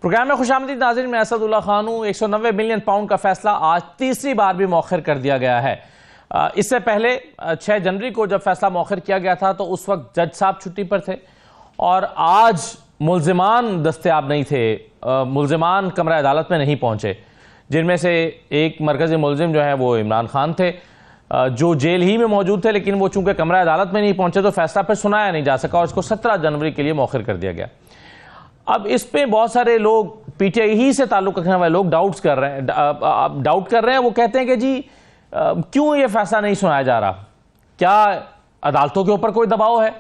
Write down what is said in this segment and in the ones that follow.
Programme में खुशामदीद नाज़रीन, मैं असदुल्ला खान हूँ। 190 मिलियन पाउंड का फैसला आज तीसरी बार भी मौखर कर दिया गया है। इससे पहले 6 जनवरी को जब फैसला मौखर किया गया था तो उस वक्त जज साहब छुट्टी पर थे और आज मुल्जिमान दस्तयाब नहीं थे, मुल्जिमान कमरा अदालत में नहीं पहुंचे, जिनमें से एक मरकजी मुल्जिम जो है वो इमरान खान थे जो जेल ही में मौजूद थे, लेकिन वो चूंकि कमरा अदालत में नहीं पहुंचे तो फैसला फिर सुनाया नहीं जा सका और इसको 17 जनवरी के लिए मौखर कर दिया गया। अब इस पे बहुत सारे लोग पीटीआई ही से ताल्लुक रखने वाले लोग डाउट कर रहे हैं। वो कहते हैं कि जी क्यों ये फैसला नहीं सुनाया जा रहा, क्या अदालतों के ऊपर कोई दबाव है,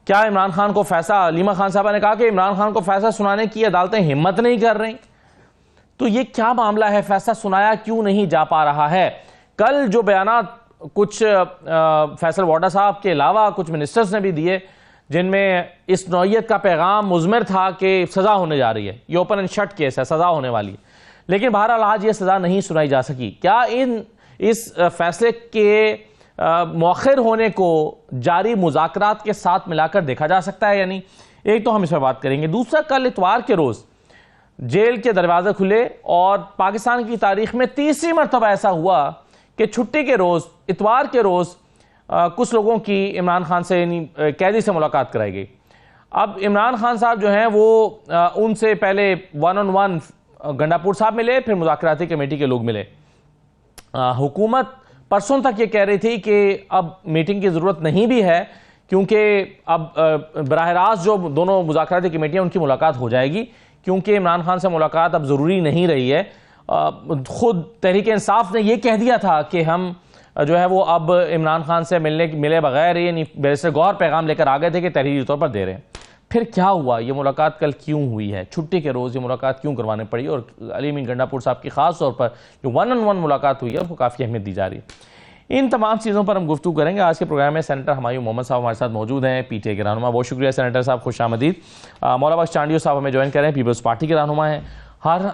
क्या इमरान खान को फैसला, अलीमा खान साहबा ने कहा कि इमरान खान को फैसला सुनाने की अदालतें हिम्मत नहीं कर रही, तो ये क्या मामला है, फैसला सुनाया क्यों नहीं जा पा रहा है। कल जो बयानात कुछ फैसल वाडा साहब के अलावा कुछ मिनिस्टर्स ने भी दिए जिनमें इस नौयत का पैगाम मुज़मिर था कि सज़ा होने जा रही है, ये ओपन एंड शट केस है, सज़ा होने वाली है, लेकिन बहरहाल आज ये सज़ा नहीं सुनाई जा सकी। क्या इस फैसले के मौखर होने को जारी मुज़ाकरात के साथ मिलाकर देखा जा सकता है या नहीं, एक तो हम इस पर बात करेंगे। दूसरा, कल इतवार के रोज़ जेल के दरवाजे खुले और पाकिस्तान की तारीख में तीसरी मरतबा ऐसा हुआ कि छुट्टी के रोज़, इतवार के रोज़ कुछ लोगों की इमरान खान से यानी कैदी से मुलाकात कराई गई। अब इमरान खान साहब जो हैं वो उनसे पहले 1-on-1 गंडापुर साहब मिले, फिर मुज़ाकराती कमेटी के लोग मिले। हुकूमत परसों तक ये कह रही थी कि अब मीटिंग की ज़रूरत नहीं भी है क्योंकि अब बराह रास्त जो दोनों मुज़ाकराती कमेटियाँ उनकी मुलाकात हो जाएगी, क्योंकि इमरान खान से मुलाकात अब ज़रूरी नहीं रही है। खुद तहरीक इंसाफ ने यह कह दिया था कि हम जो है वो अब इमरान खान से मिले बगैर ये बैरिस्टर गौहर पैगाम लेकर आ गए थे कि तहरीरी तौर पर दे रहे हैं। फिर क्या हुआ, ये मुलाकात कल क्यों हुई है, छुट्टी के रोज़ ये मुलाकात क्यों करवानी पड़ी, और अली अमीन गंडापुर साहब की खास तौर पर जो 1-on-1 मुलाकात हुई है उसको काफ़ी अहमियत दी जा रही है। इन तमाम चीज़ों पर हम गुफ्तगू करेंगे। आज के प्रोग्राम में सेनेटर हुमायूं मोहम्मद साहब हमारे साथ मौजूद हैं, पीटीआई के रहनुमा। बहुत शुक्रिया सेनेटर साहब, खुशामदीद। मौला बख्श चांडियो साहब हमें ज्वाइन कर रहे हैं, पीपल्स पार्टी के रहनुमा हैं।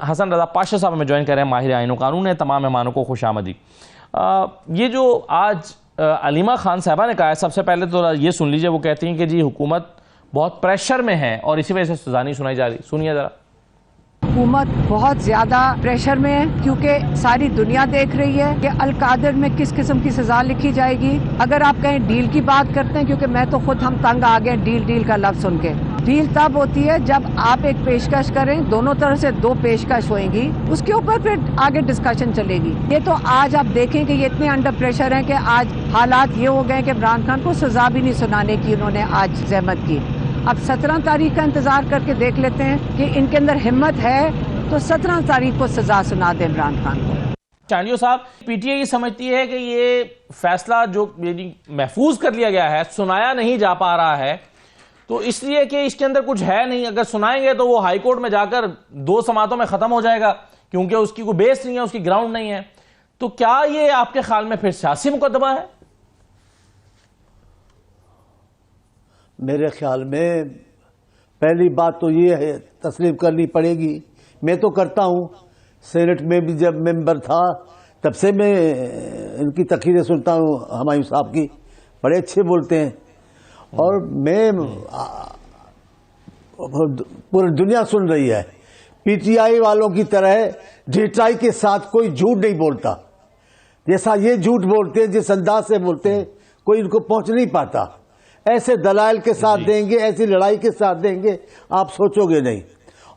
हसन रजा पाशा साहब हमें ज्वाइन कर रहे हैं, माहिर आईन कानून है। तमाम मेहमानों को खुशामदीद। ये जो आज अलीमा खान साहबा ने कहा है, सबसे पहले तो ये सुन लीजिए, वो कहती हैं कि जी हुकूमत बहुत प्रेशर में है और इसी वजह से सजा नहीं सुनाई जा रही। सुनिए जरा। हुकूमत बहुत ज्यादा प्रेशर में है क्योंकि सारी दुनिया देख रही है कि अल-कादर में किस किस्म की सजा लिखी जाएगी। अगर आप कहें डील की बात करते हैं, क्योंकि मैं तो खुद हम तंग आ गए डील का लफ्ज सुन के। डील तब होती है जब आप एक पेशकश करें, दोनों तरफ से 2 पेशकश होएंगी, उसके ऊपर फिर आगे डिस्कशन चलेगी। ये तो आज आप देखें कि ये इतने अंडर प्रेशर हैं कि आज हालात ये हो गए कि इमरान खान को सजा भी नहीं सुनाने की उन्होंने आज जहमत की। अब 17 तारीख का इंतजार करके देख लेते हैं कि इनके अंदर हिम्मत है तो 17 तारीख को सजा सुना दे इमरान खान को। चांडियो साहब, पीटीआई समझती है कि ये फैसला जो महफूज कर लिया गया है, सुनाया नहीं जा पा रहा है, तो इसलिए कि इसके अंदर कुछ है नहीं, अगर सुनाएंगे तो वो हाई कोर्ट में जाकर 2 समातों में खत्म हो जाएगा क्योंकि उसकी कोई बेस नहीं है, उसकी ग्राउंड नहीं है। तो क्या ये आपके ख्याल में फिर सियासी मुकदमा है? मेरे ख्याल में पहली बात तो ये है, तस्लीम करनी पड़ेगी, मैं तो करता हूँ, सेनेट में भी जब मेंबर था तब से मैं इनकी तकरीरें सुनता हूँ, हुमायूं साहब की, बड़े अच्छे बोलते हैं। और मैं पूरी दुनिया सुन रही है, पीटीआई वालों की तरह ढिठाई के साथ कोई झूठ नहीं बोलता। जैसा ये झूठ बोलते हैं, जिस अंदाज से बोलते हैं, कोई इनको पहुंच नहीं पाता। ऐसे दलाइल के साथ देंगे, ऐसी लड़ाई के साथ देंगे, आप सोचोगे नहीं,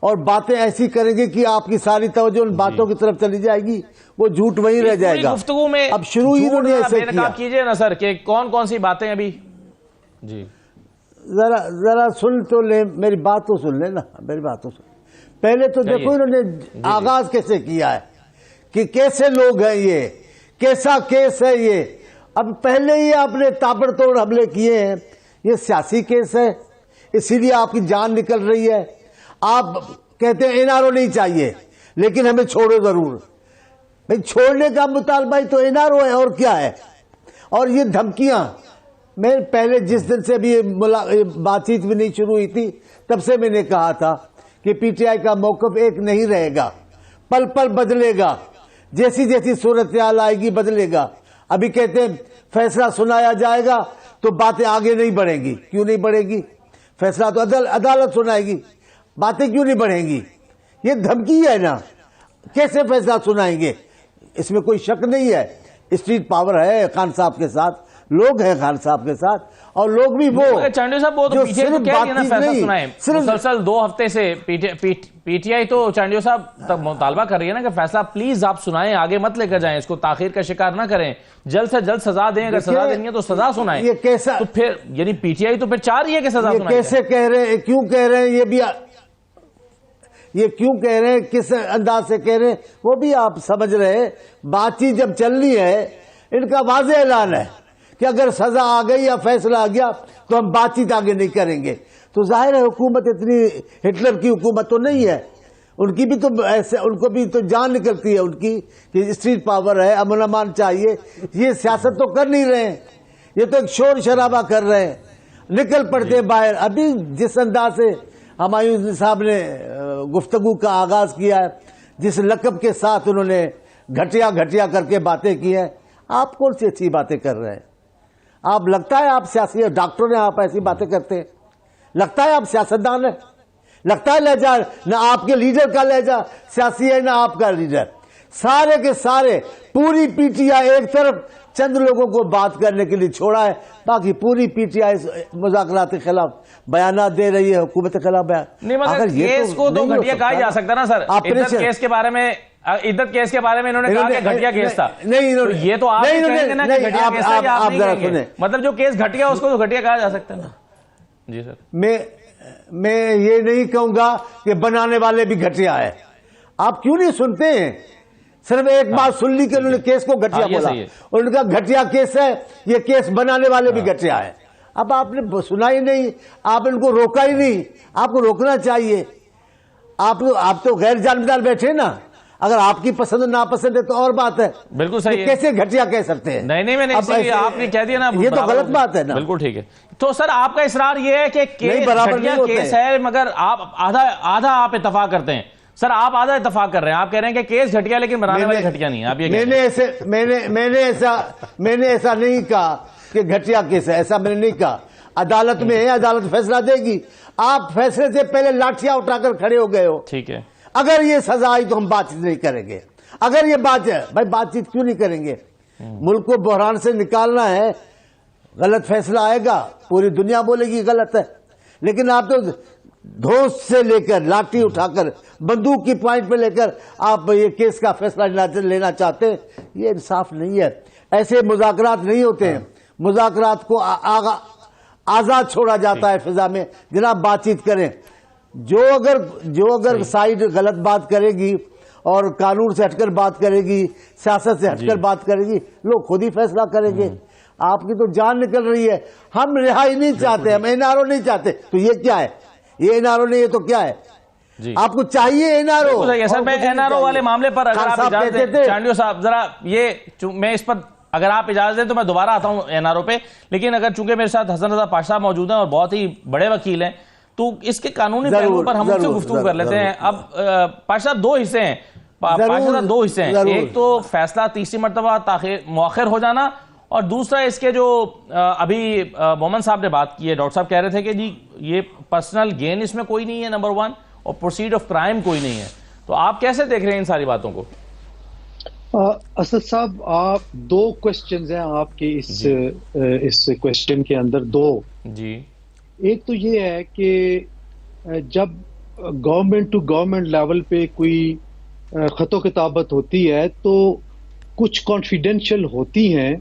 और बातें ऐसी करेंगे कि आपकी सारी तवज्जो उन बातों की तरफ चली जाएगी, वो झूठ वहीं रह जाएगा। गुफ्तगू में अब शुरू ही इन्होंने ऐसे किया। कीजिए ना सर कि कौन कौन सी बातें अभी जी जरा सुन तो ले, मेरी बात तो सुन ले ना, मेरी बात तो सुन। पहले तो देखो इन्होंने आगाज कैसे किया है कि कैसे लोग हैं ये, कैसा केस है ये। अब पहले ही आपने ताबड़तोड़ हमले किए हैं, ये सियासी केस है, इसीलिए आपकी जान निकल रही है। आप कहते हैं एनआरओ नहीं चाहिए लेकिन हमें छोड़ो जरूर। भाई छोड़ने का मुतालबा ही तो एनआरओ है, और क्या है। और ये धमकियां, मैं पहले जिस दिन से भी बातचीत भी नहीं शुरू हुई थी तब से मैंने कहा था कि पीटीआई का मौकफ एक नहीं रहेगा, पल पल बदलेगा, जैसी जैसी सूरत हाल आएगी बदलेगा। अभी कहते हैं फैसला सुनाया जाएगा तो बातें आगे नहीं बढ़ेंगी। क्यों नहीं बढ़ेगी? फैसला तो अदालत सुनाएगी, बातें क्यों नहीं बढ़ेंगी? ये धमकी है ना, कैसे फैसला सुनाएंगे? इसमें कोई शक नहीं है, स्ट्रीट पावर है खान साहब के साथ, लोग हैं खान साहब के साथ, और लोग भी वो चांडियो साहब वो तो पीटीआई तो कह रही है ना फैसला सुनाए, मुसलसल 2 हफ्ते से पीटीआई तो चांडियो साहब तक मुतालबा कर रही है ना कि फैसला प्लीज आप सुनाएं, आगे मत लेकर जाएं, इसको ताखीर का शिकार ना करें, जल्द से जल्द सजा दें, अगर सजा देनी है तो सजा सुनाएं। ये कैसा, तो फिर यानी पीटीआई तो फिर चाह रही है कि सजा सुनाएं। कैसे कह रहे हैं, क्यों कह रहे हैं, ये क्यों कह रहे हैं, किस अंदाज से कह रहे हैं, वो भी आप समझ रहे हैं। बातचीत जब चलनी है, इनका वाज़ेह ऐलान है कि अगर सजा आ गई या फैसला आ गया तो हम बातचीत आगे नहीं करेंगे। तो जाहिर है हुकूमत इतनी हिटलर की हुकूमत तो नहीं है, उनकी भी तो ऐसे, उनको भी तो जान निकलती है उनकी कि स्ट्रीट पावर है, अमन अमान चाहिए। ये सियासत तो कर नहीं रहे हैं, ये तो एक शोर शराबा कर रहे हैं, निकल पड़ते हैं बाहर। अभी जिस अंदाज से हुमायूं साहब ने गुफ्तगू का आगाज किया है, जिस लकब के साथ उन्होंने घटिया घटिया करके बातें की हैं, आप कौन सी अच्छी बातें कर रहे हैं? आप लगता है आप सियासी डॉक्टर हैं, आप ऐसी बातें करते हैं? लगता है आप सियासतदान हैं? लगता है लहजा ना आपके लीडर का लहजा सियासी है ना आपका लीडर? सारे के सारे पूरी पीटीआई एक तरफ चंद लोगों को बात करने के लिए छोड़ा है, बाकी पूरी पीटीआई मुज़ाकरात के खिलाफ बयान दे रही है, हुकूमत के खिलाफ बयान। नहीं मगर केस को तो घटिया कहा जा सकता ना सर, इद्दत केस के बारे में, इद्दत केस के बारे में इन्होंने कहा कि घटिया केस था। नहीं, ये तो आप कहेंगे ना कि घटिया केस है, आप नहीं जरा कहेंगे। मतलब जो केस घटिया उसको तो घटिया कहा जा सकता है ना। जी सर, मैं ये नहीं कहूंगा कि बनाने वाले भी घटिया है। आप क्यों नहीं सुनते हैं? सिर्फ एक बात सुन ली कि उन्होंने केस को घटिया बोला, और उनका घटिया केस है, ये केस बनाने वाले भी घटिया है। अब आपने सुना ही नहीं, आप इनको रोका ही नहीं, आपको रोकना चाहिए। आप तो गैर जानबदार बैठे ना, अगर आपकी पसंद नापसंद है तो और बात है। बिल्कुल सही है, कैसे घटिया कह सकते हैं? नहीं मैंने आपने कह दिया ना, ये तो गलत बात है ना। बिल्कुल ठीक है। तो सर आपका इसरार ये है कि केस घटिया केस है, मगर आप आधा आप इत्तफाक करते हैं। सर आप आधा इत्तफाक कर रहे हैं, आप कह रहे हैं कि केस घटिया लेकिन बनाने वाले घटिया नहीं है। आप ये मैंने ऐसा नहीं कहा कि घटिया केस है, ऐसा मैंने नहीं कहा। अदालत में है, अदालत फैसला देगी। आप फैसले से पहले लाठियां उठाकर खड़े हो गए हो। ठीक है, अगर ये सजा आई तो हम बातचीत नहीं करेंगे। अगर ये बात है भाई, बातचीत क्यों नहीं करेंगे? मुल्क को बहरान से निकालना है, गलत फैसला आएगा, पूरी दुनिया बोलेगी गलत है, लेकिन आप तो धौंस से लेकर लाठी उठाकर बंदूक की पॉइंट पे लेकर आप ये केस का फैसला लेना चाहते हैं, ये इंसाफ नहीं है। ऐसे मुज़ाकरात नहीं होते हैं। मुज़ाकरात को आजाद छोड़ा जाता है फिजा में। जनाब बातचीत करें, जो अगर साइड गलत बात करेगी और कानून से हटकर बात करेगी, सियासत से हटकर बात करेगी, लोग खुद ही फैसला करेंगे। आपकी तो जान निकल रही है। हम रिहाई नहीं चाहते, हम एनआरओ नहीं चाहते, तो ये क्या है? ये एनआरओ नहीं है तो क्या है? आपको चाहिए एनआरओ? सर मैं एनआरओ वाले मामले पर अगर आप इजाजत दें चांडियो साहब, जरा ये मैं इस पर अगर आप इजाजत दें तो मैं दोबारा आता हूं एनआरओ पे, लेकिन अगर चूंकि मेरे साथ हसन रजा पाशा मौजूद हैं और बहुत ही बड़े वकील हैं, तो इसके कानूनी पहलू पर हम उनसे गुफ्तगू कर लेते हैं। अब पाशा साहब 2 हिस्से हैं, पाशा साहब 2 हिस्से हैं। एक तो फैसला तीसरी मरतबा मौखर हो जाना, और दूसरा इसके जो अभी मोहम्मद साहब ने बात की है, डॉक्टर साहब कह रहे थे कि जी ये पर्सनल गेन इसमें कोई नहीं है नंबर 1, और प्रोसीड ऑफ क्राइम कोई नहीं है। तो आप कैसे देख रहे हैं इन सारी बातों को? असद साहब, आप 2 क्वेश्चंस हैं आपके इस क्वेश्चन के अंदर 2 जी। एक तो ये है कि जब गवर्नमेंट टू गवर्नमेंट लेवल पे कोई खतो किताबत होती है तो कुछ कॉन्फिडेंशियल होती हैं,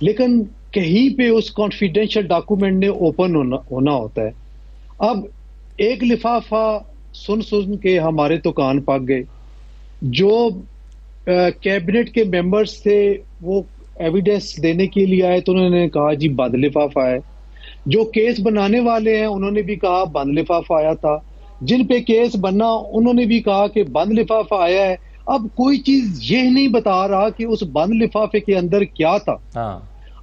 लेकिन कहीं पे उस कॉन्फिडेंशियल डॉक्यूमेंट ने ओपन होना होता है। अब एक लिफाफा सुन के हमारे तो कान पक गए। जो कैबिनेट के मेंबर्स थे वो एविडेंस देने के लिए आए तो उन्होंने कहा जी बंद लिफाफा है। जो केस बनाने वाले हैं उन्होंने भी कहा बंद लिफाफा आया था। जिन पे केस बनना उन्होंने भी कहा कि बंद लिफाफा आया है। अब कोई चीज ये नहीं बता रहा कि उस बंद लिफाफे के अंदर क्या था।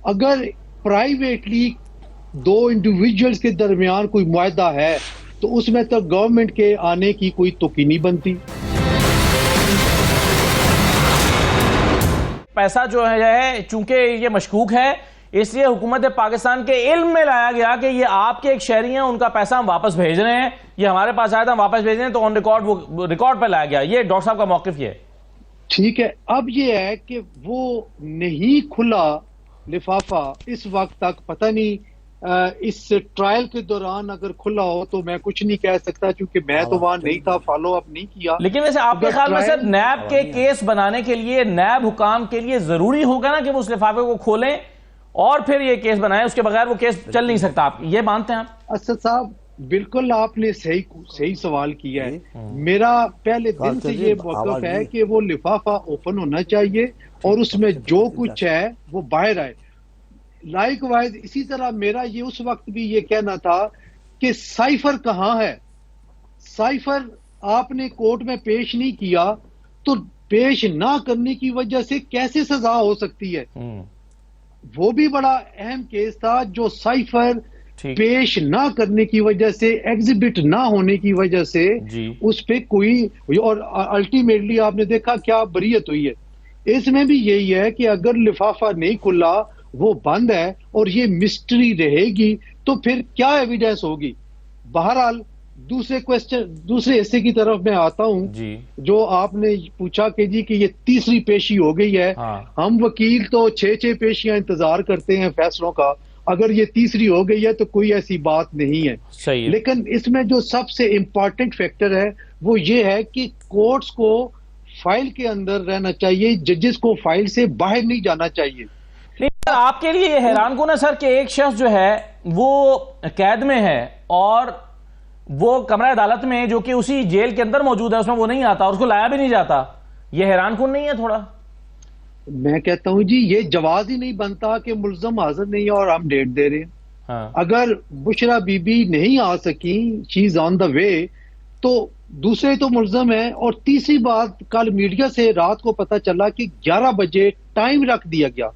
अगर प्राइवेटली 2 इंडिविजुअल्स के दरमियान कोई मुआहदा है तो उसमें तो गवर्नमेंट के आने की कोई तुकी नहीं बनती। पैसा जो है चूंकि ये मशकूक है, इसलिए हुकूमत पाकिस्तान के इल्म में लाया गया कि ये आपके एक शहरी हैं, उनका पैसा हम वापस भेज रहे हैं, ये हमारे पास आया था हम वापस भेज रहे हैं, तो ऑन रिकॉर्ड वो रिकॉर्ड पर लाया गया। ये डॉक्टर साहब का मौकिफ ये है। ठीक है, अब ये है कि वो नहीं खुला लिफाफा इस वक्त तक, पता नहीं इस ट्रायल के दौरान अगर खुला हो तो मैं कुछ नहीं कह सकता, क्योंकि मैं तो वहां नहीं था, फॉलो अप नहीं किया। लेकिन वैसे आपके ख्याल में सर नैब के केस बनाने के लिए, नैब हुकाम के लिए जरूरी होगा ना कि वो उस लिफाफे को खोलें और फिर ये केस बनाएं, उसके बगैर वो केस चल नहीं सकता? आप ये मानते हैं? आप असद साहब बिल्कुल आपने सही सवाल किया है। मेरा पहले दिन से ये मौक़िफ़ है कि वो लिफाफा ओपन होना चाहिए और उसमें जो कुछ है वो बाहर आए। लाइकवाइज इसी तरह मेरा ये उस वक्त भी ये कहना था कि साइफर कहां है, साइफर आपने कोर्ट में पेश नहीं किया तो पेश ना करने की वजह से कैसे सजा हो सकती है? वो भी बड़ा अहम केस था, जो साइफर पेश ना करने की वजह से, एग्जिबिट ना होने की वजह से उस पे कोई, और अल्टीमेटली आपने देखा क्या बरीयत हुई है। इसमें भी यही है कि अगर लिफाफा नहीं खुला, वो बंद है और ये मिस्ट्री रहेगी, तो फिर क्या एविडेंस होगी? बहरहाल दूसरे हिस्से की तरफ मैं आता हूं, जो आपने पूछा कि जी कि ये तीसरी पेशी हो गई है। हम वकील तो 6 पेशियां इंतजार करते हैं फैसलों का, अगर ये तीसरी हो गई है तो कोई ऐसी बात नहीं है। सही है। लेकिन इसमें जो सबसे इंपॉर्टेंट फैक्टर है वो ये है कि कोर्ट्स को फाइल के अंदर रहना चाहिए, जजेस को फाइल से बाहर नहीं जाना चाहिए। आपके लिए ये हैरान कौन है सर कि एक शख्स जो है वो कैद में है और वो कमरा अदालत में, जो कि उसी जेल के अंदर मौजूद है, उसमें वो नहीं आता और उसको लाया भी नहीं जाता? ये हैरान कौन नहीं है थोड़ा? मैं कहता हूं जी ये जवाज ही नहीं बनता कि मुल्जम हाजिर नहीं है और हम डेट दे रहे हैं। अगर बुशरा बीबी नहीं आ सकी, she is on the way, तो दूसरे तो मुल्जम है। और तीसरी बात, कल मीडिया से रात को पता चला कि 11 बजे टाइम रख दिया गया,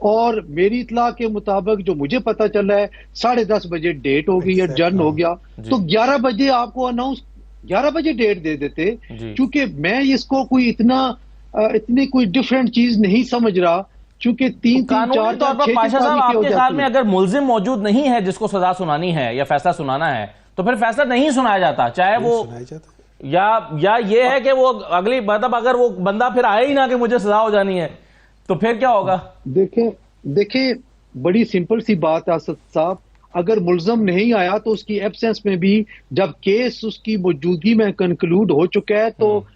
और मेरी इतला के मुताबिक जो मुझे पता चला है 10:30 बजे डेट हो गई, एडजर्न हो गया। तो 11 बजे आपको अनाउंस, 11 बजे डेट दे देते। क्योंकि मैं इसको कोई इतनी कोई डिफरेंट चीज नहीं समझ रहा, क्योंकि 3-3-4 तौर पर पाशा साहब आपके ख्याल में अगर मुल्जिम मौजूद नहीं है जिसको सजा सुनानी है या फैसला सुनाना है, तो फिर फैसला नहीं सुनाया जाता, चाहे वो या ये है कि वो अगली, मतलब अगर वो बंदा फिर आए ही ना कि मुझे सजा हो जानी है, तो फिर क्या होगा? देखें बड़ी सिंपल सी बात है असद साहब, अगर मुल्जम नहीं आया तो उसकी एब्सेंस में भी, जब केस उसकी मौजूदगी में कंक्लूड हो चुका है, तो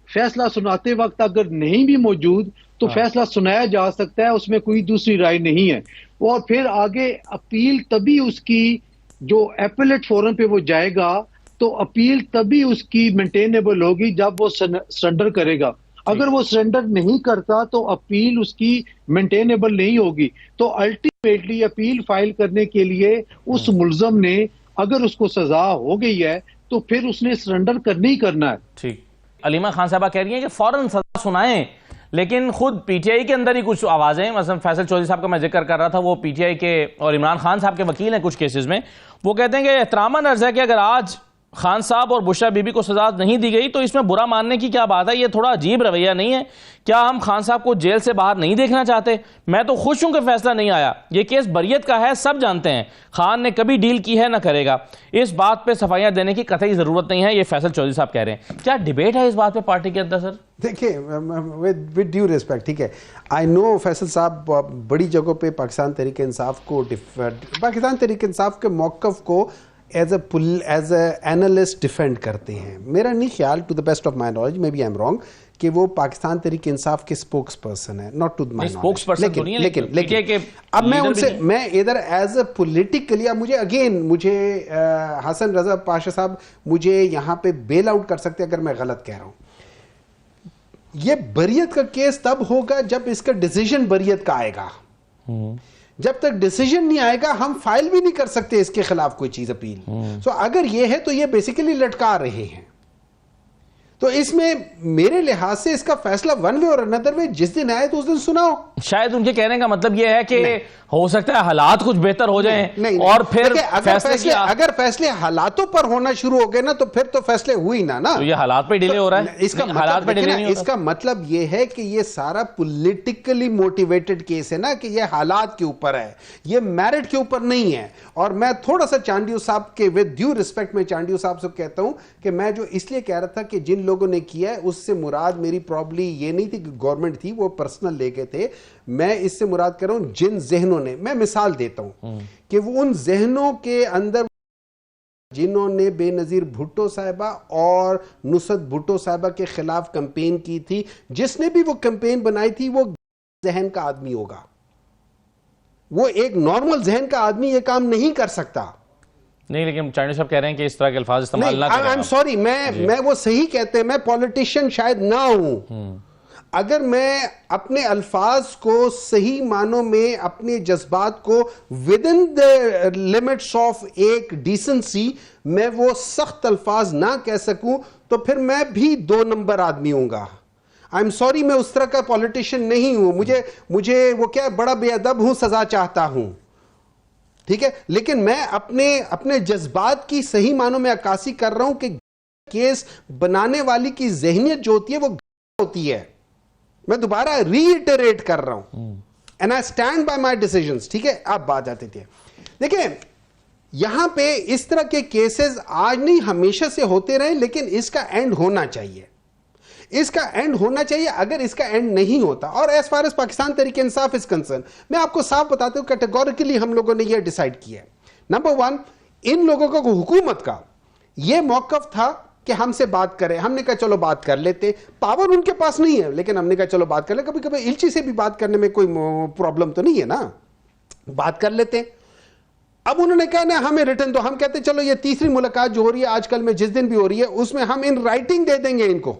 फैसला सुनाते वक्त अगर नहीं भी मौजूद तो फैसला सुनाया जा सकता है, उसमें कोई दूसरी राय नहीं है। और फिर आगे अपील तभी उसकी, जो एपेलेट फोरम पे वो जाएगा, तो अपील तभी उसकी मेंटेनेबल होगी जब वो सरेंडर करेगा। अगर वो सरेंडर नहीं करता तो अपील उसकी मेंटेनेबल नहीं होगी। तो अल्टीमेटली अपील फाइल करने के लिए उस मुल्जम ने, अगर उसको सजा हो गई है तो फिर उसने सरेंडर करना ही करना है। ठीक। अलीमा खान साहबा कह रही हैं कि फौरन सजा सुनाएं, लेकिन खुद पीटीआई के अंदर ही कुछ आवाजें, मसलन फैसल चौधरी साहब का मैं जिक्र कर रहा था, वो पीटीआई के और इमरान खान साहब के वकील हैं कुछ केसेस में, वो कहते हैं कि एहतरामन अर्ज है कि अगर आज खान साहब और बुशरा बीबी को सजा नहीं दी गई तो इसमें बुरा मानने की क्या बात है? ये थोड़ा अजीब रवैया नहीं है? क्या हम खान साहब को जेल से बाहर नहीं देखना चाहते? मैं तो खुश हूं कि फैसला नहीं आया, ये केस बरियत का है, सब जानते हैं, खान ने कभी डील की है ना करेगा, इस बात पे सफाइयां देने की कतई जरूरत नहीं है, ये फैसल चौधरी साहब कह रहे हैं। क्या डिबेट है इस बात पे पार्टी के अंदर सर? देखिए विद ड्यू रिस्पेक्ट, ठीक है, आई नो फैसल साहब बड़ी जगहों पे पाकिस्तान तहरीक इंसाफ को, पाकिस्तान तहरीक इंसाफ के मौक़िफ़ को एज ए एनालिस्ट डिफेंड करते हैं। मेरा नहीं ख्याल, to the best of my knowledge, maybe I am wrong, कि वो पाकिस्तान तहरीक इंसाफ के स्पोक्स पर्सन है, नॉट टू माई नॉलेज। लेकिन अब मैं उनसे, मैं इधर एज ए पोलिटिकली, अब मुझे हसन रजा पाशा साहब मुझे यहाँ पे बेल आउट कर सकते अगर मैं गलत कह रहा हूँ। ये बरियत का केस तब होगा जब इसका डिसीजन बरियत का आएगा। जब तक डिसीजन नहीं आएगा हम फाइल भी नहीं कर सकते इसके खिलाफ कोई चीज अपील। सो अगर ये है तो ये बेसिकली लटका रहे हैं। तो इसमें मेरे लिहाज से इसका फैसला वन वे और अनदर वे जिस दिन आए तो उस दिन सुनाओ। शायद उनके कहने का मतलब यह है कि हो सकता है हालात कुछ बेहतर हो जाएं और फिर अगर फैसले हालातों पर होना शुरू हो गए ना तो फिर तो फैसले हुई ना तो ये हालात पे डिले हो रहा है। हालात पे डिले नहीं होता। इसका मतलब ये है कि ये सारा पॉलिटिकली मोटिवेटेड केस है ना, कि ये हालात के ऊपर है, ये मेरिट के ऊपर नहीं है। और मैं थोड़ा सा चांडियो साहब के विद ड्यू रिस्पेक्ट में चांडियो साहब से कहता हूं कि मैं जो इसलिए कह रहा था कि जिन लोगों ने किया है उससे मुराद मेरी प्रॉब्ली ये नहीं थी कि गवर्नमेंट थी, वो पर्सनल लेके थे। मैं इससे मुराद कर रहा हूं जिन जहनों ने, मैं मिसाल देता हूं कि वो उन जहनों के अंदर जिन्होंने बेनजीर भुट्टो साहिबा और नुसरत भुट्टो साहिबा के खिलाफ कैंपेन की थी, जिसने भी वो कैंपेन बनाई थी वो जहन का आदमी होगा। वो एक नॉर्मल जहन का आदमी ये काम नहीं कर सकता। नहीं, लेकिन चांडियो साहब कह रहे हैं कि इस तरह के अल्फाज इस्तेमाल ना करें। आई एम सॉरी, मैं वो सही कहते हैं, मैं पॉलिटिशियन शायद ना हूं। अगर मैं अपने अल्फाज को सही मानों में, अपने जज्बात को with in the limits of एक डिसेंसी, मैं वो सख्त अल्फाज ना कह सकूं तो फिर मैं भी 2 नंबर आदमी हूंगा। आई एम सॉरी, मैं उस तरह का पॉलिटिशियन नहीं हूं। मुझे वो क्या बड़ा बेअदब हूं, सजा चाहता हूं, ठीक है। लेकिन मैं अपने जज्बात की सही मानों में अक्कासी कर रहा हूं कि केस बनाने वाली की जहनियत जो होती है वो होती है। मैं दोबारा रीइटरेट कर रहा हूं, and I stand by my decisions, ठीक है। अब बात आती थी, देखिए यहां पे इस तरह के केसेस आज नहीं हमेशा से होते रहे, लेकिन इसका एंड होना चाहिए। इसका एंड होना चाहिए। अगर इसका एंड नहीं होता, और as far as Pakistan Tehreek Insaf is concerned, मैं आपको साफ बताता हूं, कैटेगोरिकली हम लोगों ने यह डिसाइड किया है। नंबर 1, इन लोगों का, हुकूमत का यह मौकफ था कि हमसे बात करें। हमने कहा चलो बात कर लेते, पावर उनके पास नहीं है, लेकिन हमने कहा चलो बात कर ले। कभी कभी इल्ची से भी बात करने में कोई प्रॉब्लम तो नहीं है ना, बात कर लेते। अब उन्होंने कहा ना हमें रिटर्न दो। हम कहते चलो ये तीसरी मुलाकात जो हो रही है आजकल में, जिस दिन भी हो रही है, उसमें हम इन राइटिंग दे देंगे इनको।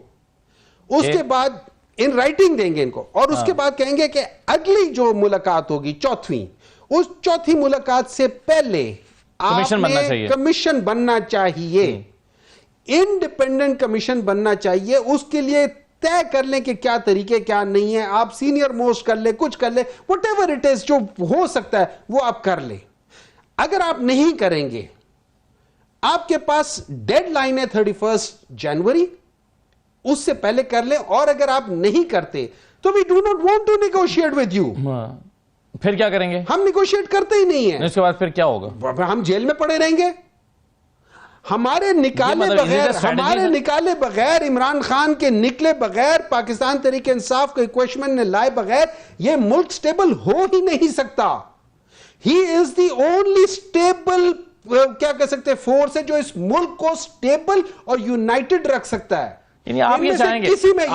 उसके बाद इन राइटिंग देंगे इनको, और उसके बाद कहेंगे कि अगली जो मुलाकात होगी, चौथी, उस चौथी मुलाकात से पहले कमीशन बनना चाहिए, इंडिपेंडेंट कमीशन बनना चाहिए। उसके लिए तय कर लें कि क्या तरीके क्या नहीं है। आप सीनियर मोस्ट कर ले, कुछ कर ले, व्हाटएवर इट इज, जो हो सकता है वो आप कर ले। अगर आप नहीं करेंगे, आपके पास डेडलाइन है 31 जनवरी, उससे पहले कर ले। और अगर आप नहीं करते तो we do not want to negotiate with you. फिर क्या करेंगे? हम नेगोशिएट करते ही नहीं है। इसके बाद फिर क्या होगा? हम जेल में पड़े रहेंगे। हमारे निकाले बगैर, इमरान खान के निकले बगैर, पाकिस्तान तहरीक इंसाफ के इक्वेशमेंट ने लाए बगैर यह मुल्क स्टेबल हो ही नहीं सकता। He is the only stable, क्या कह सकते हैं, फोर्स है जो इस मुल्क को स्टेबल और यूनाइटेड रख सकता है। आप ये चाहेंगे किसी में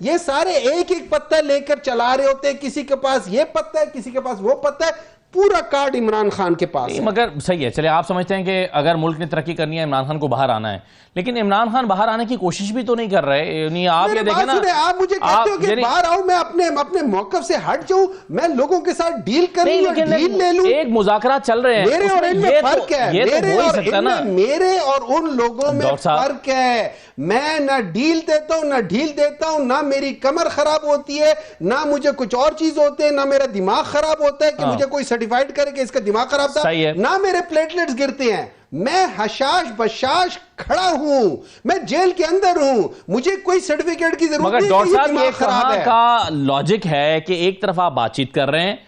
ये सारे एक एक पत्ता लेकर चला रहे होते हैं, किसी के पास ये पत्ता है, किसी के पास वो पत्ता है, पूरा कार्ड इमरान खान के पास है। मगर सही है, चले आप समझते हैं कि अगर मुल्क ने तरक्की करनी है, इमरान खान को बाहर आना है, लेकिन इमरान खान बाहर आने की कोशिश भी तो नहीं कर रहे। नहीं, आप ये देखें ना, आप मुझे कहते हो कि बाहर आओ, मैं अपने मौकफ से हट जाऊं, मैं लोगों के साथ डील कर लूं, डील ले लूं। एक मुज़ाकरा चल रहे हैं, मेरे और इनमें फर्क है। मेरे और उन लोगों में फर्क है। मैं ना डील देता हूं, ना ढील देता हूं, ना मेरी कमर खराब होती है, ना मुझे कुछ और चीज होते हैं, ना मेरा दिमाग खराब होता है कि मुझे कोई सर्टिफाइड करे कि इसका दिमाग खराब था, ना मेरे प्लेटलेट्स गिरते हैं। मैं हशाश बशाश खड़ा हूं, मैं जेल के अंदर हूं, मुझे कोई सर्टिफिकेट की जरूरत नहीं। डॉक्टर साहब, ये कहां का लॉजिक है कि एक तरफ आप बातचीत कर रहे हैं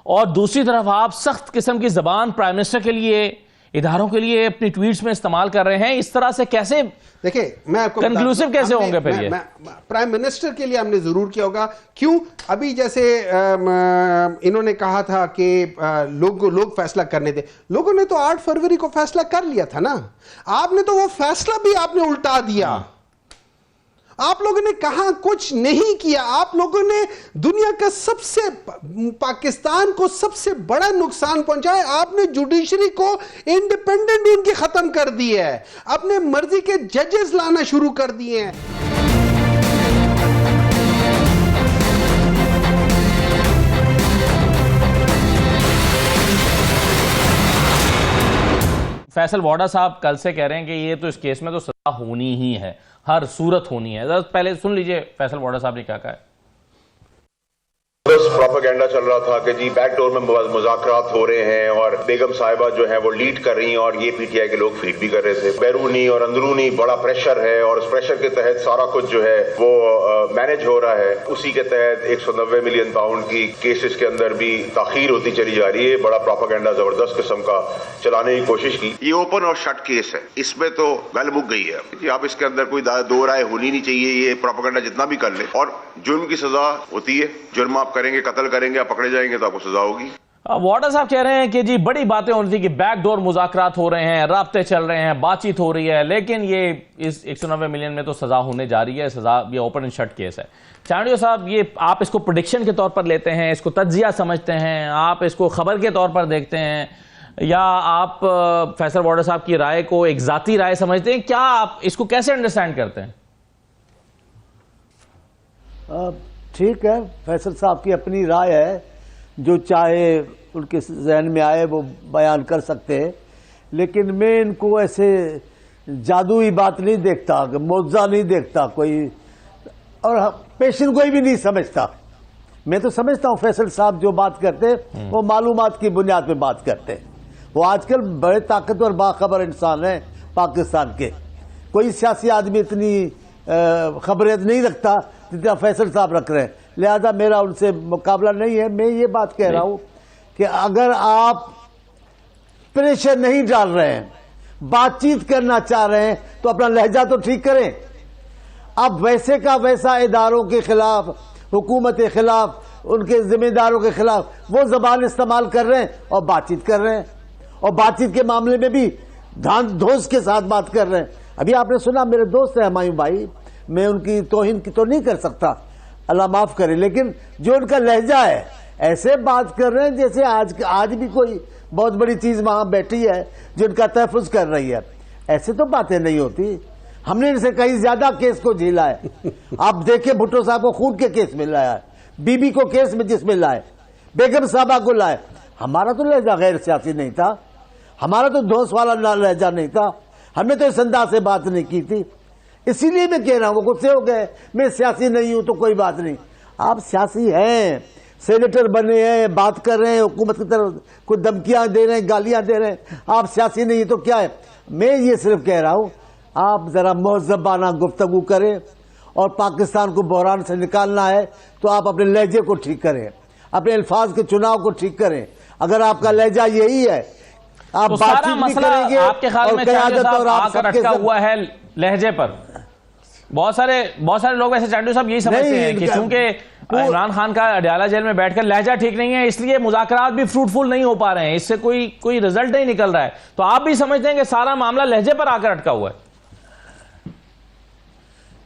और दूसरी तरफ आप सख्त किस्म की जबान प्राइम मिनिस्टर के लिए, इदारों के लिए अपनी ट्वीट्स में इस्तेमाल कर रहे हैं? इस तरह से कैसे, देखिए मैं आपको कंक्लूसिव कैसे होंगे फिर ये? प्राइम मिनिस्टर के लिए हमने जरूर किया होगा। क्यों? अभी जैसे इन्होंने कहा था कि लोग फैसला करने दे। लोगों ने तो 8 फरवरी को फैसला कर लिया था ना। आपने तो वो फैसला भी आपने उल्टा दिया। आप लोगों ने कहा कुछ नहीं किया। आप लोगों ने दुनिया का पाकिस्तान को सबसे बड़ा नुकसान पहुंचाया। आपने जुडिशरी को इंडिपेंडेंट उनकी खत्म कर दी है, अपने मर्जी के जजेस लाना शुरू कर दिए हैं। फैसल वोडा साहब कल से कह रहे हैं कि ये तो इस केस में तो सजा होनी ही है, हर सूरत होनी है। पहले सुन लीजिए फैसल वोडा साहब ने क्या कहा है। बस प्रोपेगेंडा चल रहा था कि जी बैकडोर में मुज़ाकरात हो रहे हैं और बेगम साहिबा जो है वो लीड कर रही हैं और ये पीटीआई के लोग फीड भी कर रहे थे। बैरूनी और अंदरूनी बड़ा प्रेशर है और उस प्रेशर के तहत सारा कुछ जो है वो मैनेज हो रहा है। उसी के तहत 190 मिलियन पाउंड की केसेस के अंदर भी ताखीर होती चली जा रही है। बड़ा प्रोपेगेंडा जबरदस्त किस्म का चलाने की कोशिश की। ये ओपन और शट केस है, इसमें तो गल मुक गई है। अब इसके अंदर कोई दो राय होनी नहीं चाहिए। ये प्रोपेगेंडा जितना भी कर ले और जुर्म की सजा होती है। जुर्म आप करेंगे, कत्ल करेंगे, आप पकड़े जाएंगे तो आपको सजा होगी। वाडा साहब कह रहे हैं कि जी बड़ी बातें हो रही थी कि बैकडोर मुज़ाकरात हो रहे हैं, राब्ते चल रहे हैं, बातचीत हो रही है, लेकिन ये इस 190 मिलियन में तो सजा होने जा रही है। सजा ये ओपन एंड शट केस है। चांडियो साहब, ये आप इसको प्रेडिक्शन के तौर पर लेते हैं, इसको तज्जिया समझते हैं, आप इसको खबर के तौर पर देखते हैं, या आप फैसल वाडा साहब की राय को एक जाती राय समझते हैं? क्या आप इसको कैसे अंडरस्टैंड करते हैं? ठीक है, फैसल साहब की अपनी राय है, जो चाहे उनके जहन में आए वो बयान कर सकते हैं, लेकिन मैं इनको ऐसे जादुई बात नहीं देखता, मौजा नहीं देखता कोई, और पेशेंट कोई भी नहीं समझता। मैं तो समझता हूँ फैसल साहब जो बात करते हैं वो मालूमात की बुनियाद पे बात करते हैं। वो आजकल बड़े ताकतवर बाखबर इंसान हैं पाकिस्तान के। कोई सियासी आदमी इतनी खबरें नहीं रखता जितना फैसल साहब रख रहे हैं, लिहाजा मेरा उनसे मुकाबला नहीं है। मैं ये बात कह रहा हूं कि अगर आप प्रेशर नहीं डाल रहे हैं, बातचीत करना चाह रहे हैं, तो अपना लहजा तो ठीक करें। अब वैसे का वैसा इदारों के खिलाफ, हुकूमत के खिलाफ, उनके जिम्मेदारों के खिलाफ वो जबान इस्तेमाल कर रहे हैं और बातचीत कर रहे हैं, और बातचीत के मामले में भी धान धोस के साथ बात कर रहे हैं। अभी आपने सुना, मेरे दोस्त है हमायूं भाई, मैं उनकी तौहीन की तो नहीं कर सकता, अल्लाह माफ करे, लेकिन जो उनका लहजा है ऐसे बात कर रहे हैं जैसे आज भी कोई बहुत बड़ी चीज वहां बैठी है जो उनका तहफ़्फ़ुज़ कर रही है। ऐसे तो बातें नहीं होती। हमने इनसे कहीं ज्यादा केस को झेला है। आप देखिए, भुट्टो साहब को खून के केस में लाया है, बीबी को केस में जिसमें लाए, बेगम साहबा को लाए। हमारा तो लहजा गैर सियासी नहीं था, हमारा तो धौंस वाला लहजा नहीं था, हमने तो इस अंदाज से बात नहीं की थी। इसीलिए मैं कह रहा हूं, वो गुस्से हो गए, मैं सियासी नहीं हूं तो कोई बात नहीं। आप सियासी हैं, सेनेटर बने हैं, बात कर रहे हैं, हुकूमत की तरफ कुछ धमकियां दे रहे हैं, गालियां दे रहे हैं, आप सियासी नहीं है तो क्या है? मैं ये सिर्फ कह रहा हूं, आप जरा मुहज़्ज़बाना गुफ्तगू करें, और पाकिस्तान को बहरान से निकालना है तो आप अपने लहजे को ठीक करें, अपने अल्फाज के चुनाव को ठीक करें। अगर आपका लहजा यही है, आप तो सारा मसला आपके ख्याल में अटका हुआ है लहजे पर? बहुत सारे लोग वैसे चांडियो साहब यही समझते हैं कि चूंकि इमरान खान का अडयाला जेल में बैठकर लहजा ठीक नहीं है, इसलिए मुज़ाकरात भी फ्रूटफुल नहीं हो पा रहे हैं, इससे कोई रिजल्ट नहीं निकल रहा है। तो आप भी समझते हैं कि सारा मामला लहजे पर आकर अटका हुआ है?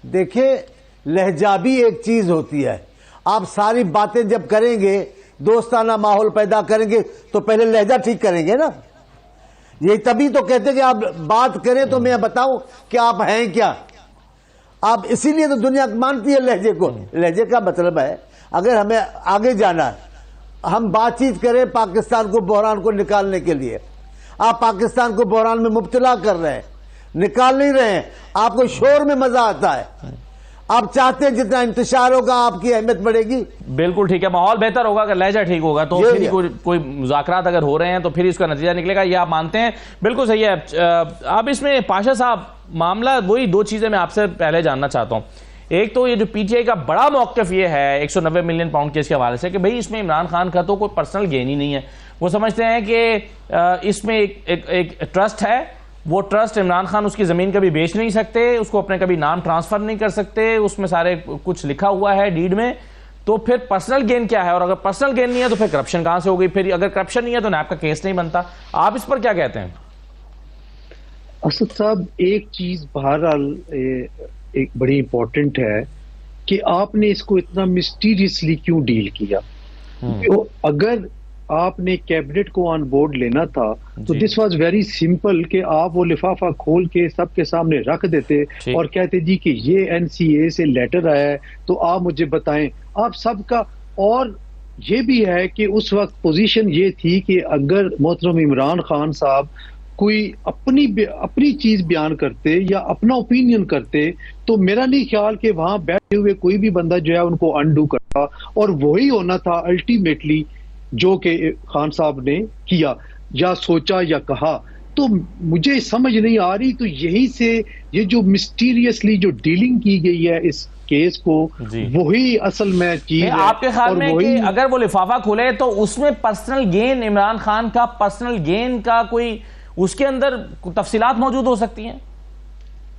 देखिए, लहजा भी एक चीज होती है। आप सारी बातें जब करेंगे, दोस्ताना माहौल पैदा करेंगे, तो पहले लहजा ठीक करेंगे ना। ये तभी तो कहते हैं कि आप बात करें तो मैं बताऊं कि आप हैं क्या। आप इसीलिए तो दुनिया मानती है लहजे को। लहजे का मतलब है, अगर हमें आगे जाना है, हम बातचीत करें पाकिस्तान को बहरान को निकालने के लिए। आप पाकिस्तान को बहरान में मुब्तला कर रहे हैं, निकाल नहीं रहे हैं। आपको शोर में मजा आता है, आप चाहते हैं जितना इंतशार होगा आपकी अहमियत बढ़ेगी। बिल्कुल ठीक है, माहौल बेहतर होगा अगर लहजा ठीक होगा, तो फिर कोई मुज़ाकरात अगर हो रहे हैं तो फिर इसका नतीजा निकलेगा, ये आप मानते हैं। बिल्कुल सही है। अब इसमें पाशा साहब, मामला वही दो चीजें मैं आपसे पहले जानना चाहता हूं। एक तो ये जो पीटीआई का बड़ा मौक़िफ़ ये है 190 मिलियन पाउंड केस के हवाले से कि भाई इसमें इमरान खान का तो कोई पर्सनल गेन ही नहीं है। वो समझते हैं कि इसमें एक ट्रस्ट है, वो ट्रस्ट इमरान खान उसकी जमीन कभी बेच नहीं सकते, उसको अपने कभी नाम ट्रांसफर नहीं कर सकते, उसमें सारे कुछ लिखा हुआ है डीड में। तो फिर पर्सनल गेन क्या है? और अगर पर्सनल गेन नहीं है तो फिर करप्शन कहां से हो गई? फिर अगर करप्शन नहीं है तो नैब का केस नहीं बनता। आप इस पर क्या कहते हैं? असद साहब, एक चीज बहरहाल एक बड़ी इंपॉर्टेंट है कि आपने इसको इतना मिस्टीरियसली क्यों डील किया। तो अगर आपने कैबिनेट को ऑन बोर्ड लेना था तो दिस वाज वेरी सिंपल कि आप वो लिफाफा खोल के सबके सामने रख देते और कहते जी कि ये एनसीए से लेटर आया है तो आप मुझे बताएं, आप सबका। और ये भी है कि उस वक्त पोजीशन ये थी कि अगर मोहतरम इमरान खान साहब कोई अपनी चीज बयान करते या अपना ओपिनियन करते, तो मेरा नहीं ख्याल कि वहां बैठे हुए कोई भी बंदा जो है उनको अनडू करता, और वही होना था अल्टीमेटली जो कि खान साहब ने किया या सोचा या कहा। तो मुझे समझ नहीं आ रही, तो यही से ये जो मिस्टीरियसली जो डीलिंग की गई है इस केस को, वही असल में चीज है। आपके ख्याल में कि अगर वो लिफाफा खुले तो उसमें पर्सनल गेन, इमरान खान का पर्सनल गेन का कोई उसके अंदर तफसीलात मौजूद हो सकती हैं?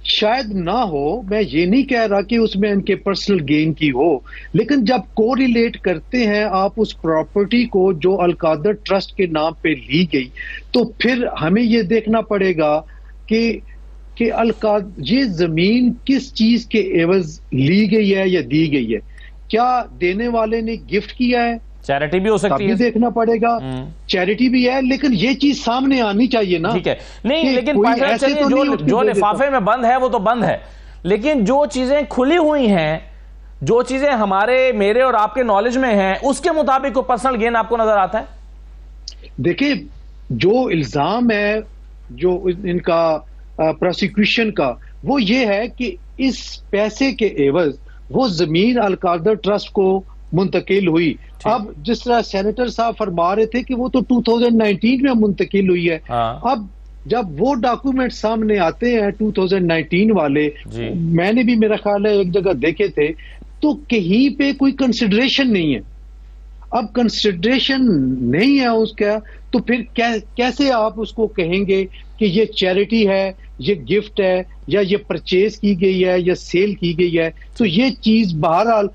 शायद ना हो, मैं ये नहीं कह रहा कि उसमें इनके पर्सनल गेन की हो, लेकिन जब कोरिलेट करते हैं आप उस प्रॉपर्टी को जो अलकादर ट्रस्ट के नाम पे ली गई, तो फिर हमें ये देखना पड़ेगा कि ये जमीन किस चीज के एवज ली गई है या दी गई है। क्या देने वाले ने गिफ्ट किया है? चैरिटी भी हो सकती है, देखना पड़ेगा। चैरिटी भी है, लेकिन ये चीज सामने आनी चाहिए ना। ठीक है, नहीं लेकिन ऐसे तो जो लिफाफे में बंद है वो तो बंद है, लेकिन जो चीजें खुली हुई हैं, जो चीजें मेरे और आपके नॉलेज में हैं, उसके मुताबिक कोई पर्सनल गेन आपको नजर आता है? देखिए, जो इल्जाम है जो इनका प्रोसिक्यूशन का, वो ये है कि इस पैसे के एवज वो जमीन अलकादर ट्रस्ट को मुंतकिल हुई। अब जिस तरह सेनेटर साहब फरमा रहे थे कि वो तो 2019 में मुंतकिल हुई है। अब जब वो डॉक्यूमेंट सामने आते हैं 2019 वाले, मैंने भी मेरा ख्याल है एक जगह देखे थे, तो कहीं पे कोई कंसिडरेशन नहीं है। अब कंसिडरेशन नहीं है उसका, तो फिर कैसे आप उसको कहेंगे कि ये चैरिटी है, ये गिफ्ट है, या ये परचेज की गई है या सेल की गई है? तो ये चीज बहरहाल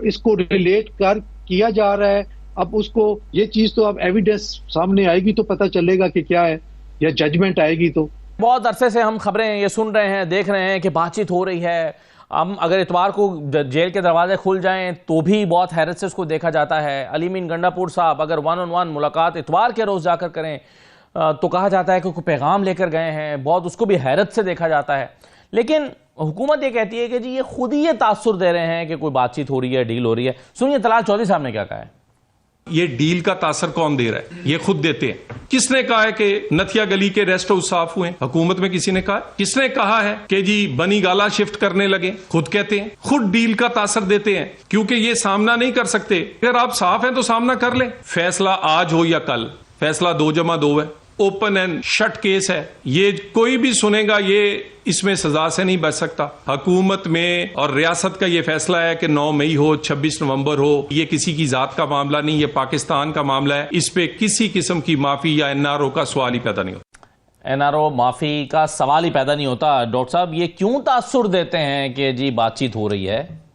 इसको रिलेट कर किया जा रहा है। अब उसको ये चीज तो अब एविडेंस सामने आएगी तो पता चलेगा कि क्या है, या जजमेंट आएगी। तो बहुत अरसे से हम खबरें ये सुन रहे हैं, देख रहे हैं कि बातचीत हो रही है। हम अगर इतवार को जेल के दरवाजे खुल जाएं तो भी बहुत हैरत से उसको देखा जाता है। अली मीन गंडापुर साहब अगर 1-on-1 मुलाकात इतवार के रोज जाकर करें तो कहा जाता है कि कोई पैगाम लेकर गए हैं, बहुत उसको भी हैरत से देखा जाता है। लेकिन हुकूमत ये कहती है कि जी ये खुद ही ये तासुर दे रहे हैं कि कोई बातचीत हो रही है, डील हो रही है। सुनिए तलाल चौधरी साहब ने क्या कहा है। ये डील का तासर कौन दे रहा है? ये खुद देते हैं। किसने कहा है कि नथिया गली के रेस्ट हाउस साफ हुए? हुकूमत में किसी ने कहा? किसने कहा है कि जी बनी गाला शिफ्ट करने लगे? खुद कहते हैं, खुद डील का तासर देते हैं, क्योंकि ये सामना नहीं कर सकते। अगर आप साफ हैं तो सामना कर लें। फैसला आज हो या कल, फैसला 2+2 है, ओपन एंड शट केस है। ये कोई भी सुनेगा, ये इसमें सजा से नहीं बच सकता। हुकूमत में और रियासत का ये फैसला है कि 9 मई हो, 26 नवंबर हो, ये किसी की जात का मामला नहीं, ये पाकिस्तान का मामला है। इस पे किसी किस्म की माफी या एनआरओ का सवाल ही पैदा नहीं होता। एनआरओ माफी का सवाल ही पैदा नहीं होता। डॉक्टर साहब, ये क्यों तासुर देते हैं कि जी बातचीत हो रही है?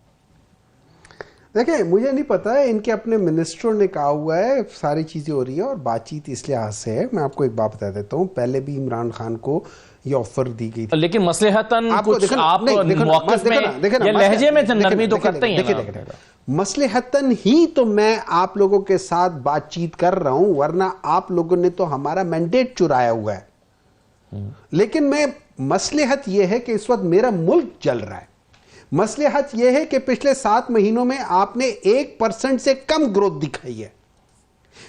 देखिए, मुझे नहीं पता है, इनके अपने मिनिस्टरों ने कहा हुआ है सारी चीज़ें हो रही है और बातचीत इस लिहाज से है। मैं आपको एक बात बता देता हूँ, पहले भी इमरान खान को ये ऑफर दी गई थी, लेकिन मसलहतन कुछ आप मौक़िफ़ में या लहजे में नरमी तो करते ही हैं। मसलहतन ही तो मैं आप लोगों के साथ बातचीत कर रहा हूं, वरना आप लोगों ने तो हमारा मैंडेट चुराया हुआ है। लेकिन मैं मसलहत यह है कि इस वक्त मेरा मुल्क जल रहा है। मसलहत यह है कि पिछले 7 महीनों में आपने 1% से कम ग्रोथ दिखाई है।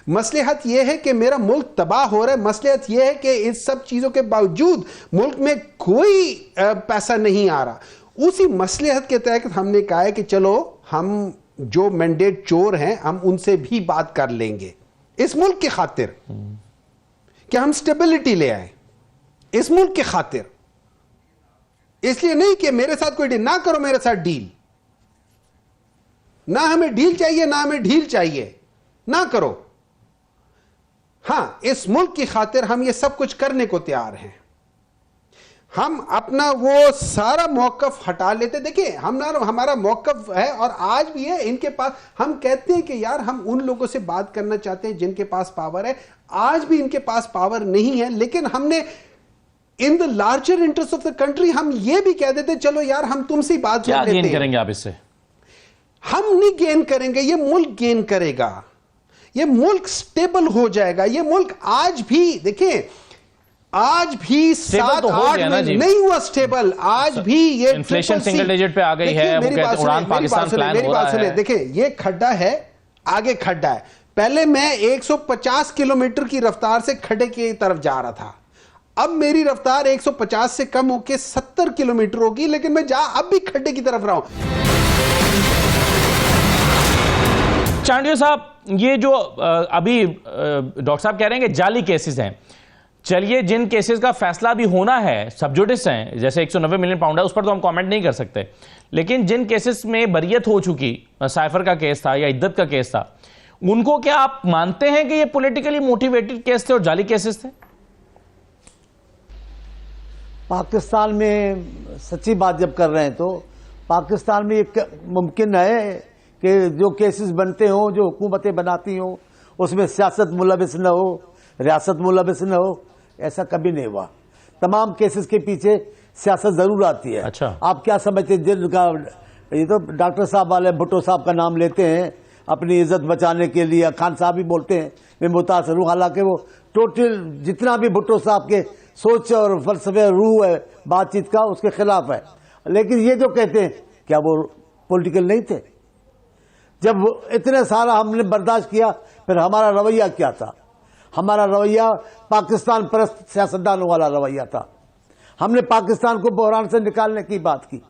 मसलहत यह है कि मेरा मुल्क तबाह हो रहा है। मसलहत यह है कि इस सब चीजों के बावजूद मुल्क में कोई पैसा नहीं आ रहा। उसी मसलहत के तहत हमने कहा है कि चलो हम जो मैंडेट चोर हैं हम उनसे भी बात कर लेंगे, इस मुल्क की खातिर कि हम स्टेबिलिटी ले आए, इस मुल्क की खातिर। इसलिए नहीं कि मेरे साथ कोई डील ना करो, मेरे साथ डील ना, हमें डील चाहिए ना हमें ढील चाहिए, ना करो। हां, इस मुल्क की खातिर हम ये सब कुछ करने को तैयार हैं। हम अपना वो सारा मौकफ हटा लेते। देखिए, हमारा मौकफ है और आज भी है इनके पास। हम कहते हैं कि यार हम उन लोगों से बात करना चाहते हैं जिनके पास पावर है। आज भी इनके पास पावर नहीं है, लेकिन हमने in the larger interest of the country हम ये भी कह देते चलो यार हम तुमसे बात कर लेते हैं। क्या गेन करेंगे आप इससे? हम नहीं गेन करेंगे, ये मुल्क गेन करेगा। ये मुल्क स्टेबल हो जाएगा। ये मुल्क आज भी देखिए, आज भी 7-8 में नहीं हुआ स्टेबल। आज भी ये इन्फ्लेशन सिंगल डिजिट पे आ गई है। वो कहते हैं उड़ान पाकिस्तान प्लान हो रहा है। देखिए, ये खड्डा है, आगे खड्डा है। पहले मैं 150 किलोमीटर की रफ्तार से खड्डे की तरफ जा रहा था, अब मेरी रफ्तार 150 से कम होके 70 किलोमीटर होगी, लेकिन मैं अब भी खड्डे की तरफ रहा हूं। चांडियो साहब, ये जो अभी डॉक्टर साहब कह रहे हैं कि जाली केसेस हैं, चलिए जिन केसेस का फैसला भी होना है, सब्जुडिस हैं, जैसे 190 मिलियन पाउंड है, उस पर तो हम कमेंट नहीं कर सकते, लेकिन जिन केसेस में बरियत हो चुकी, साइफर का केस था या इद्दत का केस था, उनको क्या आप मानते हैं कि ये पॉलिटिकली मोटिवेटेड केस थे और जाली केसेस थे? पाकिस्तान में सच्ची बात जब कर रहे हैं तो पाकिस्तान में एक मुमकिन है कि जो केसेस बनते हो, जो हुकूमतें बनाती हो, उसमें सियासत मुलविस न हो, रियासत मुलविस न हो, ऐसा कभी नहीं हुआ। तमाम केसेस के पीछे सियासत जरूर आती है। अच्छा, आप क्या समझते हैं? जिनका ये तो डॉक्टर साहब वाले भुट्टो साहब का नाम लेते हैं अपनी इज्जत बचाने के लिए, खान साहब भी बोलते हैं मैं मुतासर हूं, हालांकि वो टोटल जितना भी भुट्टो साहब के सोच और फलसफे रूह है बातचीत का, उसके खिलाफ है। लेकिन ये जो कहते हैं, क्या वो पॉलिटिकल नहीं थे? जब इतने सारा हमने बर्दाश्त किया, फिर हमारा रवैया क्या था? हमारा रवैया पाकिस्तान परस्त सियासतदानों वाला रवैया था। हमने पाकिस्तान को बहरान से निकालने की बात की।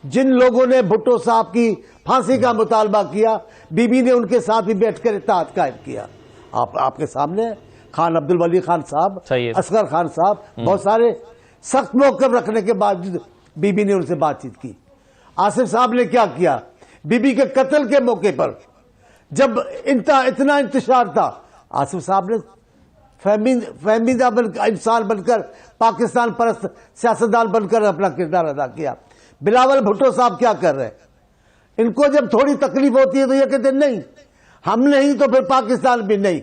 जिन लोगों ने भुट्टो साहब की फांसी का मुतालबा किया, बीबी ने उनके साथ भी बैठकर इत्तेहाद कायम किया। आपके सामने खान अब्दुल वली खान साहब, असगर खान साहब, बहुत सारे सख्त मौक़िफ़ रखने के बाद बीबी ने उनसे बातचीत की। आसिफ साहब ने क्या किया? बीबी के कत्ल के मौके पर जब इतना इंतशार था, आसिफ साहब ने फहमीदा इंसान बनकर, पाकिस्तान परस्त सियासतदान बनकर अपना किरदार अदा किया। बिलावल भुट्टो साहब क्या कर रहे हैं? इनको जब थोड़ी तकलीफ होती है तो ये कहते नहीं, हम नहीं तो फिर पाकिस्तान भी नहीं,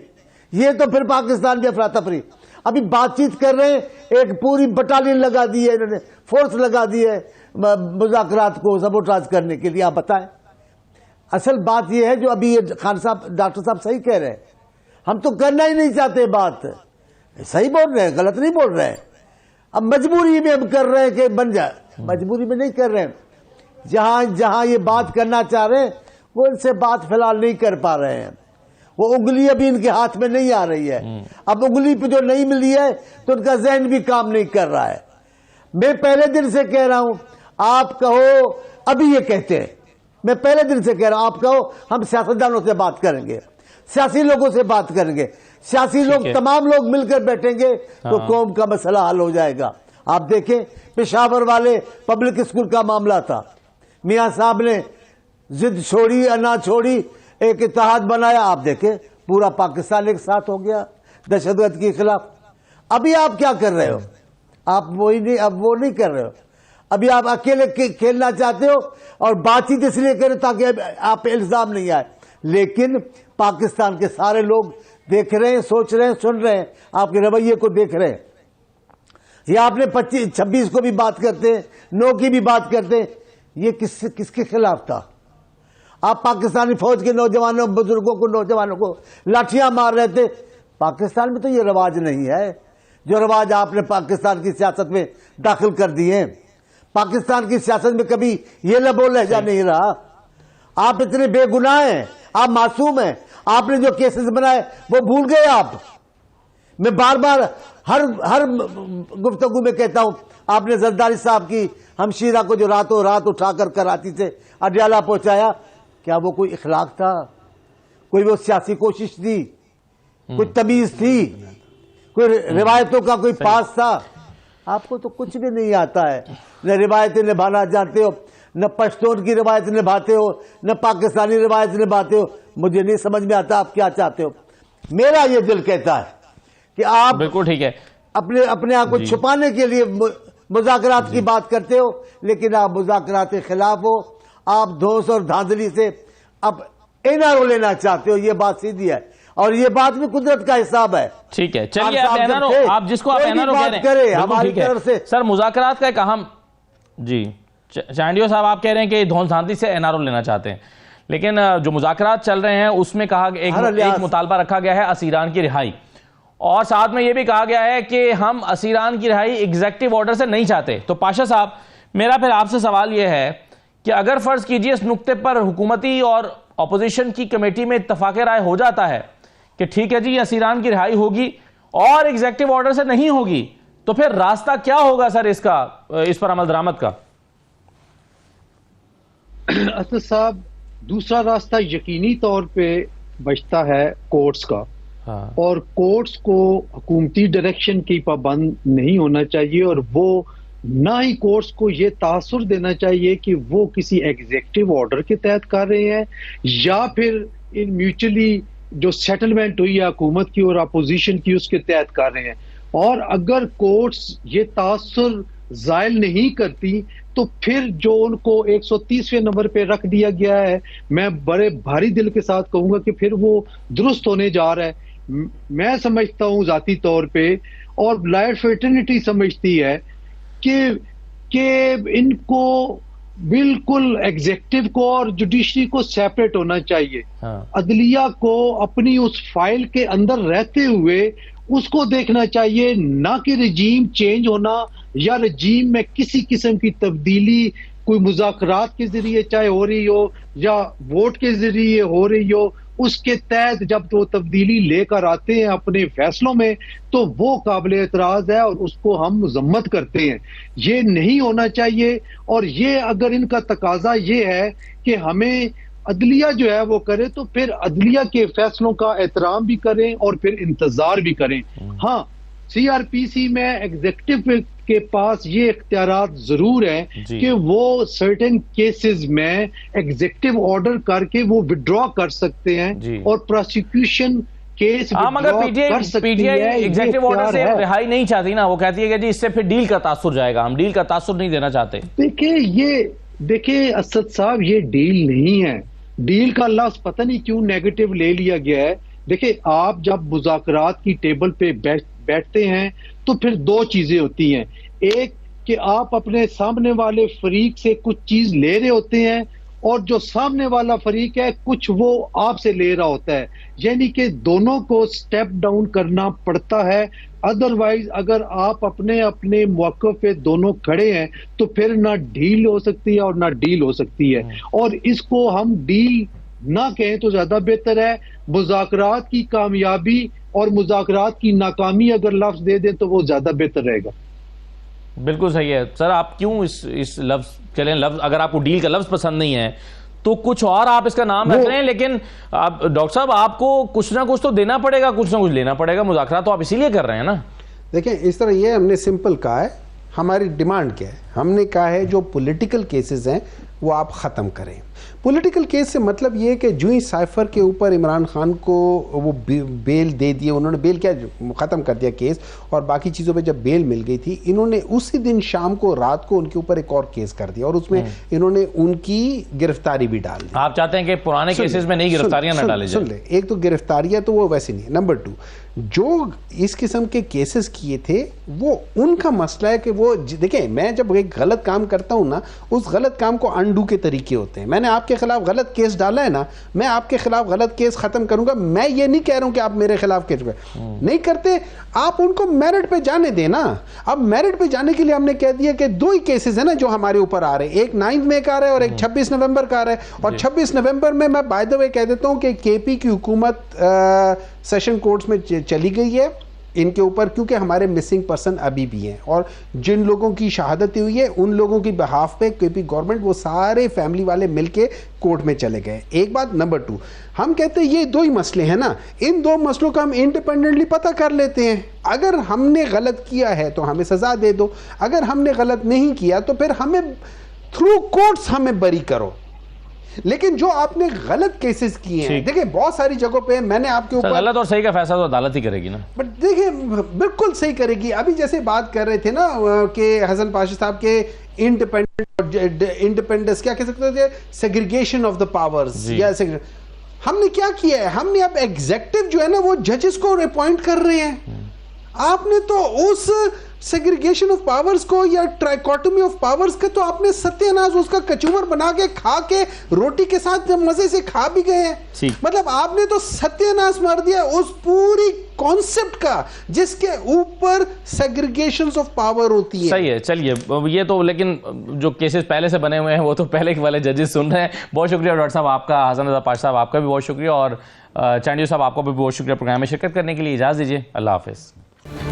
ये तो फिर पाकिस्तान भी अफरा तफरी। अभी बातचीत कर रहे हैं, एक पूरी बटालियन लगा दी है इन्होंने, फोर्स लगा दी है मुज़ाकरात को सबोटाज करने के लिए। आप बताएं, असल बात यह है जो अभी खान साहब, डॉक्टर साहब सही कह रहे हैं, हम तो करना ही नहीं चाहते बात। सही बोल रहे हैं, गलत नहीं बोल रहे हैं। अब मजबूरी में हम कर रहे हैं कि बन जाए, मजबूरी में नहीं कर रहे हैं। जहां ये बात करना चाह रहे हैं वो इनसे बात फिलहाल नहीं कर पा रहे हैं। वो उंगली अभी इनके हाथ में नहीं आ रही है। अब उंगली पे जो नहीं मिली है तो उनका जहन भी काम नहीं कर रहा है। मैं पहले दिन से कह रहा हूं, आप कहो, अभी ये कहते हैं, मैं पहले दिन से कह रहा हूं, आप कहो हम सियासतदानों से बात करेंगे, सियासी लोगों से बात करेंगे, सियासी लोग तमाम लोग मिलकर बैठेंगे तो कौम का मसला हल हो जाएगा। आप देखें, पेशावर वाले पब्लिक स्कूल का मामला था, मियां साहब ने जिद छोड़ी या ना छोड़ी, एक इत्तेहाद बनाया, आप देखें पूरा पाकिस्तान एक साथ हो गया दहशतगर्द के खिलाफ। अभी आप क्या कर रहे हो? आप वही नहीं, अब वो नहीं कर रहे हो। अभी आप अकेले खेलना चाहते हो और बातचीत इसलिए करें ताकि आप इल्जाम नहीं आए, लेकिन पाकिस्तान के सारे लोग देख रहे हैं, सोच रहे हैं, सुन रहे हैं, आपके रवैये को देख रहे हैं। ये आपने 25-26 को भी बात करते हैं, 9 की भी बात करते हैं, ये किसके खिलाफ था? आप पाकिस्तानी फौज के नौजवानों, बुजुर्गों को, नौजवानों को लाठियां मार रहे थे। पाकिस्तान में तो ये रवाज नहीं है जो रवाज आपने पाकिस्तान की सियासत में दाखिल कर दिए। पाकिस्तान की सियासत में कभी ये लबो लहजा नहीं रहा। आप इतने बेगुनाह हैं, आप मासूम हैं। आपने जो केसेस बनाए वो भूल गए आप। मैं बार बार हर गुफ्तगू में कहता हूं, आपने जरदारी साहब की हमशीरा को जो रातों रात उठाकर कराची से अडयाला पहुंचाया, क्या वो कोई इखलाक था? कोई वो सियासी कोशिश थी? कोई तमीज थी? कोई रिवायतों का कोई पास था? आपको तो कुछ भी नहीं आता है। न रिवायतें निभाना जानते हो, न पश्तून की रिवायत निभाते हो, न पाकिस्तानी रिवायत निभाते हो। मुझे नहीं समझ में आता आप क्या चाहते हो। मेरा ये दिल कहता है कि आप बिल्कुल ठीक है, अपने आप को छुपाने के लिए मुज़ाकरात की बात करते हो, लेकिन आप मुज़ाकरात के खिलाफ हो। आप धौंस और धांधली से अब एनआरओ लेना चाहते हो, ये बात सीधी है और ये बात भी कुदरत का हिसाब है। ठीक है, चलिए आप जिसको आप एनआरओ कह रहे हैं हमारी तरफ से। सर, मुज़ाकरात का एक अहम, जी चांडियो साहब आप कह रहे हैं कि धौंस धांधली से एनआरओ लेना चाहते हैं, लेकिन जो मुज़ाकरात चल रहे हैं उसमें कहा एक मुतालबा रखा गया है असीरान की रिहाई, और साथ में यह भी कहा गया है कि हम असीरान की रिहाई एग्जीक्यूटिव ऑर्डर से नहीं चाहते। तो पाशा साहब, मेरा फिर आपसे सवाल यह है कि अगर फर्ज कीजिए इस नुक्ते पर हुकूमती और अपोजिशन की कमेटी में इत्तफाक राय हो जाता है कि ठीक है जी असीरान की रिहाई होगी और एग्जीक्यूटिव ऑर्डर से नहीं होगी, तो फिर रास्ता क्या होगा सर इसका, इस पर अमल दरामद का? असद साहब, दूसरा रास्ता यकीनी तौर पे बचता है कोर्ट्स का। हाँ। और कोर्ट्स को हुकूमती डायरेक्शन की पाबंद नहीं होना चाहिए, और वो ना ही कोर्ट्स को ये तासुर देना चाहिए कि वो किसी एग्जीक्यूटिव ऑर्डर के तहत कर रहे हैं या फिर इन म्यूचुअली जो सेटलमेंट हुई है हुकूमत की और अपोजिशन की उसके तहत कर रहे हैं। और अगर कोर्ट्स ये तासुर जायल नहीं करती तो फिर जो उनको 130वें नंबर पे रख दिया गया है, मैं बड़े भारी दिल के साथ कहूंगा कि फिर वो दुरुस्त होने जा रहा है। मैं समझता हूं जाती तौर पे, और लॉयर फ्रेटर्निटी समझती है कि इनको बिल्कुल एग्जेक्टिव को और जुडिशरी को सेपरेट होना चाहिए। हाँ। अदलिया को अपनी उस फाइल के अंदर रहते हुए उसको देखना चाहिए, ना कि रजीम चेंज होना या रजीम में किसी किस्म की तब्दीली कोई मुज़ाकरात के जरिए चाहे हो रही हो या वोट के जरिए हो रही हो, उसके तहत जब वो तब्दीली लेकर आते हैं अपने फैसलों में तो वो काबिल एतराज है और उसको हम मजम्मत करते हैं। ये नहीं होना चाहिए। और ये अगर इनका तकाजा ये है कि हमें अदलिया जो है वो करे, तो फिर अदलिया के फैसलों का एहतराम भी करें और फिर इंतजार भी करें। हाँ, सीआरपीसी में एग्जीक्यूटिव के पास ये इख्तियारात जरूर है कि वो सर्टेन केसेस में एग्जीक्यूटिव ऑर्डर करके वो विड्रॉ कर सकते हैं और प्रोसिक्यूशन केस मगर पीटीआई एग्जीक्यूटिव ऑर्डर से रिहाई नहीं चाहती ना, वो कहती है कि जी इससे फिर डील का तासुर जाएगा, हम डील का तासुर नहीं देना चाहते। देखिए असद साहब, ये डील नहीं है। डील का लफ्ज पता नहीं क्यों नेगेटिव ले लिया गया है। देखिए, आप जब मुज़ाकरात की टेबल पे बैठते हैं तो फिर दो चीजें होती हैं। एक कि आप अपने सामने वाले फरीक से कुछ चीज ले रहे होते हैं और जो सामने वाला फरीक है कुछ वो आपसे ले रहा होता है, यानी कि दोनों को स्टेप डाउन करना पड़ता है। अदरवाइज अगर आप अपने अपने मौके पे दोनों खड़े हैं तो फिर ना डील हो सकती है और ना डील हो सकती है। और इसको हम डील ना कहें तो ज्यादा बेहतर है। मुज़ाकरात की कामयाबी और मुज़ाकरात की नाकामी अगर लफ्ज दे दें तो वो ज्यादा बेहतर रहेगा। बिल्कुल सही है सर। आप क्यों इस लफ्ज चलें, लफ्ज अगर आपको डील का लफ्ज पसंद नहीं है तो कुछ और आप इसका नाम रख रहे हैं, लेकिन आप डॉक्टर साहब आपको कुछ ना कुछ तो देना पड़ेगा, कुछ ना कुछ लेना पड़ेगा। मुज़ाकरात तो आप इसीलिए कर रहे हैं ना। देखिए, इस तरह ये हमने सिंपल कहा है, हमारी डिमांड क्या है। हमने कहा है जो पॉलिटिकल केसेस हैं वो आप ख़त्म करें। पॉलिटिकल केस से मतलब ये है कि जो ही साइफर के ऊपर इमरान खान को वो बेल दे दिए, उन्होंने बेल क्या ख़त्म कर दिया केस, और बाकी चीज़ों पे जब बेल मिल गई थी, इन्होंने उसी दिन शाम को रात को उनके ऊपर एक और केस कर दिया और उसमें इन्होंने उनकी गिरफ्तारी भी डाल दी। आप चाहते हैं कि पुराने केसेस में नई गिरफ्तारियां न डाली जाए? सुन ले, एक तो गिरफ्तारियां तो वो वैसे नहीं है। नंबर 2, जो इस किस्म के केसेस किए थे वो उनका मसला है कि वो देखिए, मैं जब एक गलत काम करता हूं ना, उस गलत काम को अनडू के तरीके होते हैं। मैंने आपके खिलाफ गलत केस डाला है ना, मैं आपके खिलाफ गलत केस खत्म करूंगा। मैं ये नहीं कह रहा हूं कि आप मेरे खिलाफ केस नहीं करते, आप उनको मेरिट पे जाने देना। अब मेरिट पे जाने के लिए हमने कह दिया कि 2 ही केसेस है ना जो हमारे ऊपर आ रहे हैं, एक 9 मई का आ रहा है और एक 26 नवंबर का आ रहा है। और 26 नवंबर में मैं बाय द वे कह देता हूं कि केपी की हुकूमत सेशन कोर्ट्स में चली गई है इनके ऊपर, क्योंकि हमारे मिसिंग पर्सन अभी भी हैं और जिन लोगों की शहादतें हुई है उन लोगों की बिहाफ पे केपी गवर्नमेंट वो सारे फैमिली वाले मिलके कोर्ट में चले गए। एक बात। नंबर 2, हम कहते हैं ये 2 ही मसले हैं ना, इन 2 मसलों का हम इंडिपेंडेंटली पता कर लेते हैं। अगर हमने गलत किया है तो हमें सजा दे दो, अगर हमने गलत नहीं किया तो फिर हमें थ्रू कोर्ट्स हमें बरी करो। लेकिन जो आपने गलत केसेस किए हैं, देखिए बहुत सारी जगहों पे मैंने आपके ऊपर गलत और सही का फैसला तो अदालत ही करेगी ना। बट देखिए, बिल्कुल सही करेगी। अभी जैसे बात कर रहे थे ना कि हसन पाशा साहब के इंडिपेंडेंस क्या कह सकते थे, सेग्रीगेशन ऑफ द पावर्स, या हमने क्या किया है, हमने अब एग्जीक्यूटिव जो है ना वो जजेस को अपॉइंट कर रहे हैं। आपने तो उस सेग्रीगेशन ऑफ पावर्स को या ट्राइकोटोमी ऑफ पावर्स का तो आपने सत्यानाश उसका कचूमर बना के खा के रोटी के साथ मजे से खा भी गए हैं। मतलब आपने तो सत्यानाश मार दिया उस पूरी कॉन्सेप्ट का जिसके ऊपर सेग्रीगेशंस ऑफ पावर होती है। सही है, चलिए ये तो, लेकिन जो केसेस पहले से बने हुए हैं वो तो पहले के वाले जजेस सुन रहे हैं। बहुत शुक्रिया डॉक्टर साहब आपका, हसन रजा पाशा साहब आपका भी बहुत शुक्रिया, और चांडियो साहब आपको भी बहुत शुक्रिया प्रोग्राम में शिरकत करने के लिए। इजाज़त दीजिए, अल्लाह हाफिज़।